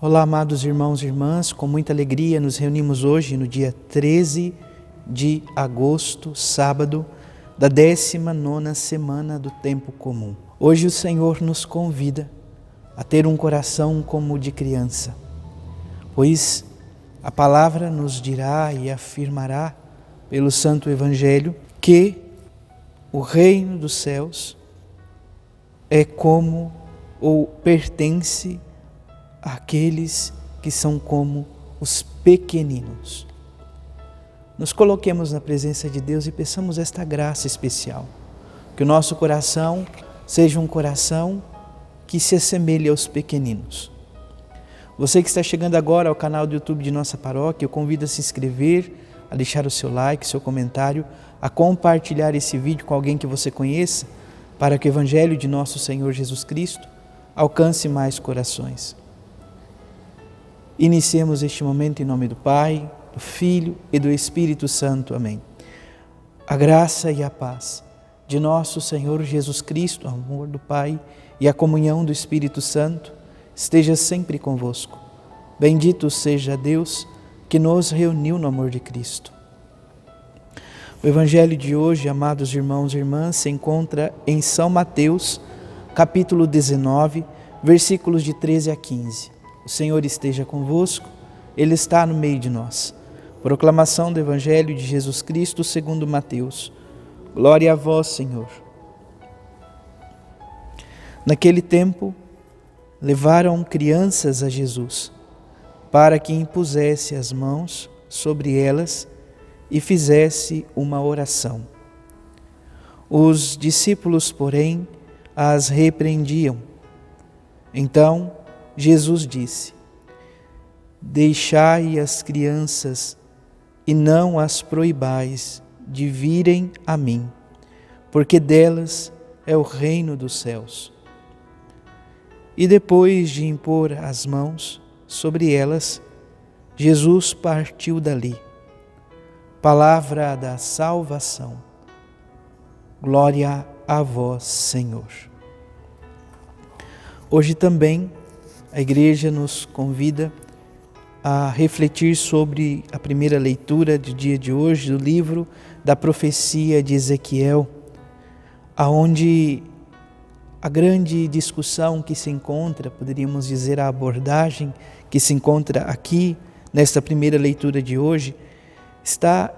Olá, amados irmãos e irmãs, com muita alegria nos reunimos hoje no dia 13 de agosto, sábado, da 19ª semana do tempo comum. Hoje o Senhor nos convida a ter um coração como o de criança, pois a palavra nos dirá e afirmará pelo Santo Evangelho que o reino dos céus é como ou pertence àqueles que são como os pequeninos. Nos coloquemos na presença de Deus e peçamos esta graça especial, que o nosso coração seja um coração que se assemelhe aos pequeninos. Você que está chegando agora ao canal do YouTube de nossa paróquia, eu convido a se inscrever, a deixar o seu like, seu comentário, a compartilhar esse vídeo com alguém que você conheça, para que o Evangelho de nosso Senhor Jesus Cristo alcance mais corações. Iniciemos este momento em nome do Pai, do Filho e do Espírito Santo. Amém. A graça e a paz de nosso Senhor Jesus Cristo, o amor do Pai e a comunhão do Espírito Santo esteja sempre convosco. Bendito seja Deus que nos reuniu no amor de Cristo. O Evangelho de hoje, amados irmãos e irmãs, se encontra em São Mateus, capítulo 19, versículos de 13 a 15. O Senhor esteja convosco, Ele está no meio de nós. Proclamação do Evangelho de Jesus Cristo segundo Mateus. Glória a vós, Senhor. Naquele tempo, levaram crianças a Jesus, para que impusesse as mãos sobre elas e fizesse uma oração. Os discípulos, porém, as repreendiam. Então, Jesus disse: deixai as crianças e não as proibais de virem a mim, porque delas é o reino dos céus. E depois de impor as mãos sobre elas, Jesus partiu dali. Palavra da salvação. Glória a vós, Senhor. Hoje também a Igreja nos convida a refletir sobre a primeira leitura do dia de hoje, do livro da profecia de Ezequiel, aonde a grande discussão que se encontra, poderíamos dizer a abordagem que se encontra aqui, nesta primeira leitura de hoje, está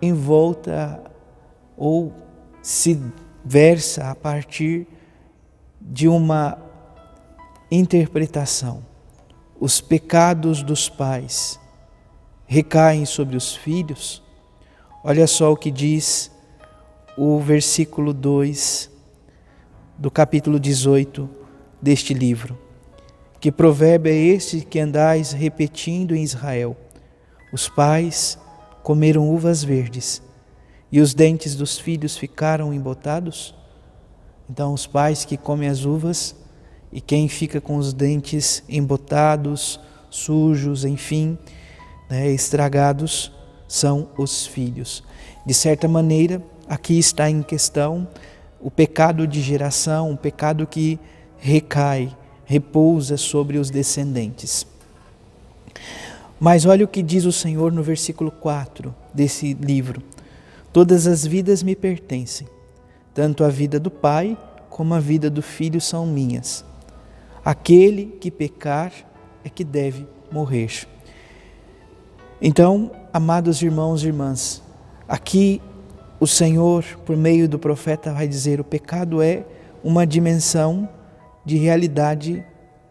em volta ou se versa a partir de uma interpretação. Os pecados dos pais recaem sobre os filhos. Olha só o que diz o versículo 2 do capítulo 18 deste livro. Que provérbio é este que andais repetindo em Israel? Os pais comeram uvas verdes e os dentes dos filhos ficaram embotados? Então os pais que comem as uvas, e quem fica com os dentes embotados, sujos, enfim, estragados, são os filhos. De certa maneira, aqui está em questão o pecado de geração, um pecado que recai, repousa sobre os descendentes. Mas olha o que diz o Senhor no versículo 4 desse livro. Todas as vidas me pertencem, tanto a vida do pai como a vida do filho são minhas. Aquele que pecar é que deve morrer. Então, amados irmãos e irmãs, aqui o Senhor, por meio do profeta, vai dizer: o pecado é uma dimensão de realidade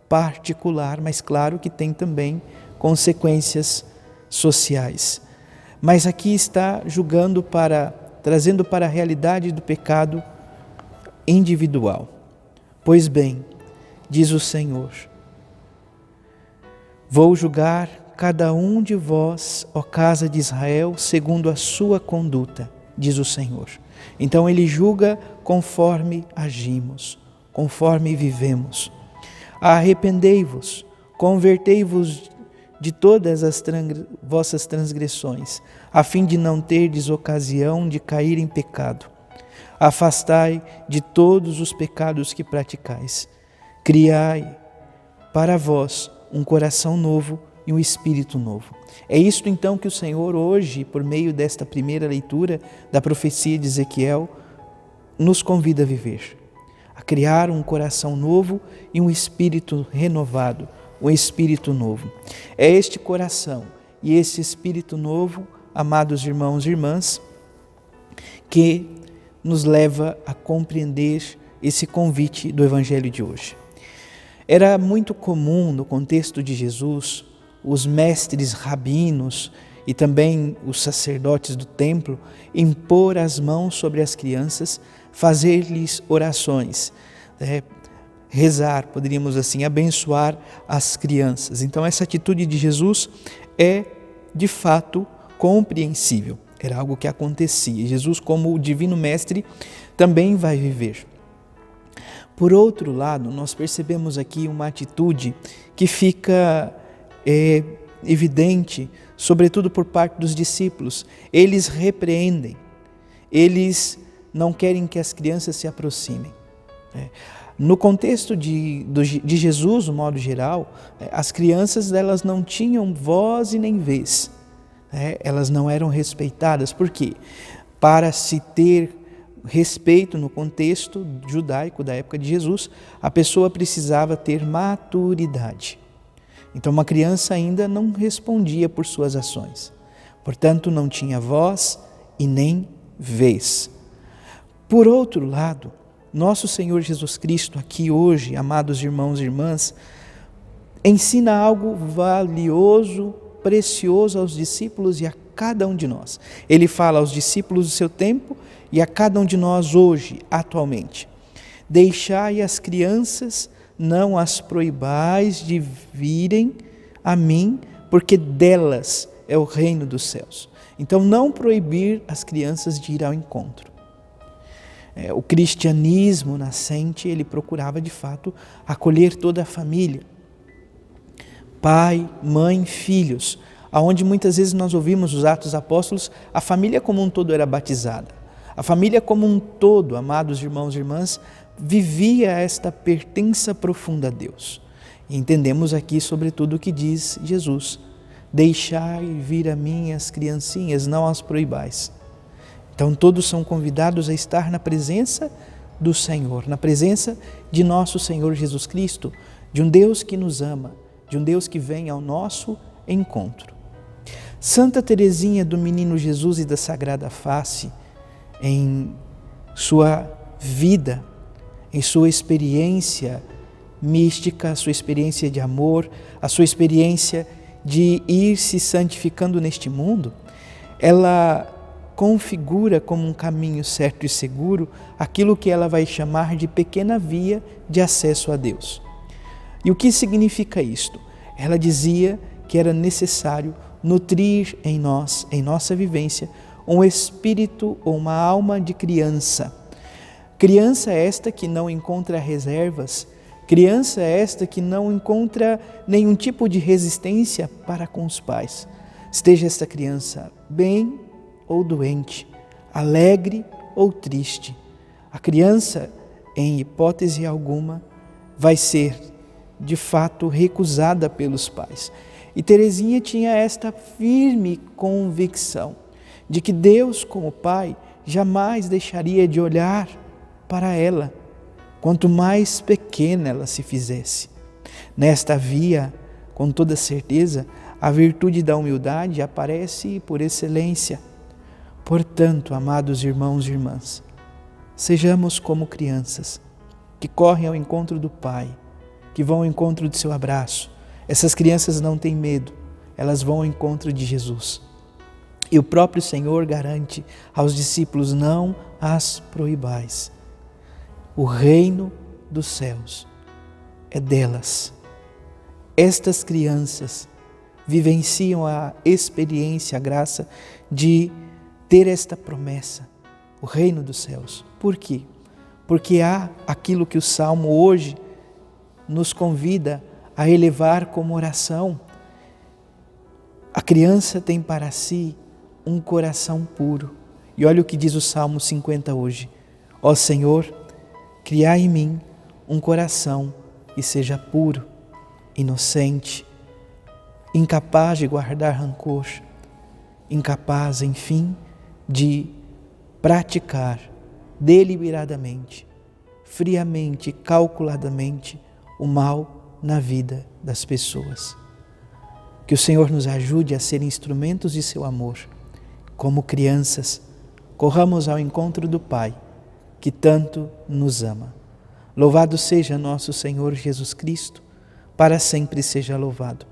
particular, mas claro que tem também consequências sociais. Mas aqui está trazendo para a realidade do pecado individual. Pois bem, diz o Senhor: vou julgar cada um de vós, ó casa de Israel, segundo a sua conduta, diz o Senhor. Então Ele julga conforme agimos, conforme vivemos. Arrependei-vos, convertei-vos de todas as vossas transgressões, a fim de não terdes ocasião de cair em pecado. Afastai de todos os pecados que praticais. Criai para vós um coração novo e um espírito novo. É isto então que o Senhor hoje, por meio desta primeira leitura da profecia de Ezequiel, nos convida a viver, a criar um coração novo e um espírito renovado, um espírito novo. É este coração e esse espírito novo, amados irmãos e irmãs, que nos leva a compreender esse convite do Evangelho de hoje. Era muito comum no contexto de Jesus, os mestres rabinos e também os sacerdotes do templo impor as mãos sobre as crianças, fazer-lhes orações, rezar, poderíamos assim, abençoar as crianças. Então essa atitude de Jesus é de fato compreensível, era algo que acontecia. Jesus, como o divino mestre, também vai viver. Por outro lado, nós percebemos aqui uma atitude que fica evidente, sobretudo por parte dos discípulos. Eles repreendem, eles não querem que as crianças se aproximem. No contexto de Jesus, no modo geral, as crianças elas não tinham voz e nem vez. Elas não eram respeitadas. Por quê? Para se ter respeito no contexto judaico da época de Jesus, a pessoa precisava ter maturidade. Então uma criança ainda não respondia por suas ações, portanto não tinha voz e nem vez. Por outro lado, nosso Senhor Jesus Cristo aqui hoje, amados irmãos e irmãs, ensina algo valioso, precioso aos discípulos e a cada um de nós. Ele fala aos discípulos do seu tempo e a cada um de nós hoje, atualmente. Deixai as crianças, não as proibais de virem a mim, porque delas é o reino dos céus. Então não proibir as crianças de ir ao encontro. O cristianismo nascente, ele procurava de fato acolher toda a família. Pai, mãe, filhos, aonde muitas vezes nós ouvimos os Atos Apóstolos, a família como um todo era batizada. A família como um todo, amados irmãos e irmãs, vivia esta pertença profunda a Deus. E entendemos aqui sobretudo o que diz Jesus: deixai vir a mim as criancinhas, não as proibais. Então todos são convidados a estar na presença do Senhor, na presença de nosso Senhor Jesus Cristo, de um Deus que nos ama, de um Deus que vem ao nosso encontro. Santa Teresinha do Menino Jesus e da Sagrada Face, em sua vida, em sua experiência mística, a sua experiência de amor, a sua experiência de ir se santificando neste mundo, ela configura como um caminho certo e seguro aquilo que ela vai chamar de pequena via de acesso a Deus. E o que significa isto? Ela dizia que era necessário nutrir em nós, em nossa vivência, um espírito ou uma alma de criança. Criança esta que não encontra reservas, criança esta que não encontra nenhum tipo de resistência para com os pais. Esteja esta criança bem ou doente, alegre ou triste. A criança, em hipótese alguma, vai ser de fato recusada pelos pais. E Teresinha tinha esta firme convicção de que Deus, como Pai, jamais deixaria de olhar para ela, quanto mais pequena ela se fizesse. Nesta via, com toda certeza, a virtude da humildade aparece por excelência. Portanto, amados irmãos e irmãs, sejamos como crianças, que correm ao encontro do Pai, que vão ao encontro do seu abraço. Essas crianças não têm medo, elas vão ao encontro de Jesus. E o próprio Senhor garante aos discípulos: não as proibais. O reino dos céus é delas. Estas crianças vivenciam a experiência, a graça de ter esta promessa, o reino dos céus. Por quê? Porque há aquilo que o Salmo hoje nos convida a elevar como oração. A criança tem para si um coração puro. E olha o que diz o Salmo 50 hoje: ó Senhor, criai em mim um coração que seja puro inocente, incapaz de guardar rancor, incapaz, enfim, de praticar deliberadamente, friamente, calculadamente o mal na vida das pessoas. Que o Senhor nos ajude a ser instrumentos de seu amor. Como crianças, corramos ao encontro do Pai, que tanto nos ama. Louvado seja nosso Senhor Jesus Cristo, para sempre seja louvado.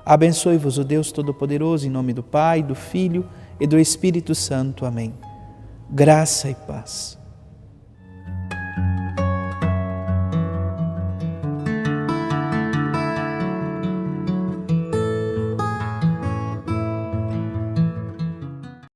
Abençoe-vos o Deus Todo-Poderoso, em nome do Pai, do Filho e do Espírito Santo. Amém. Graça e paz.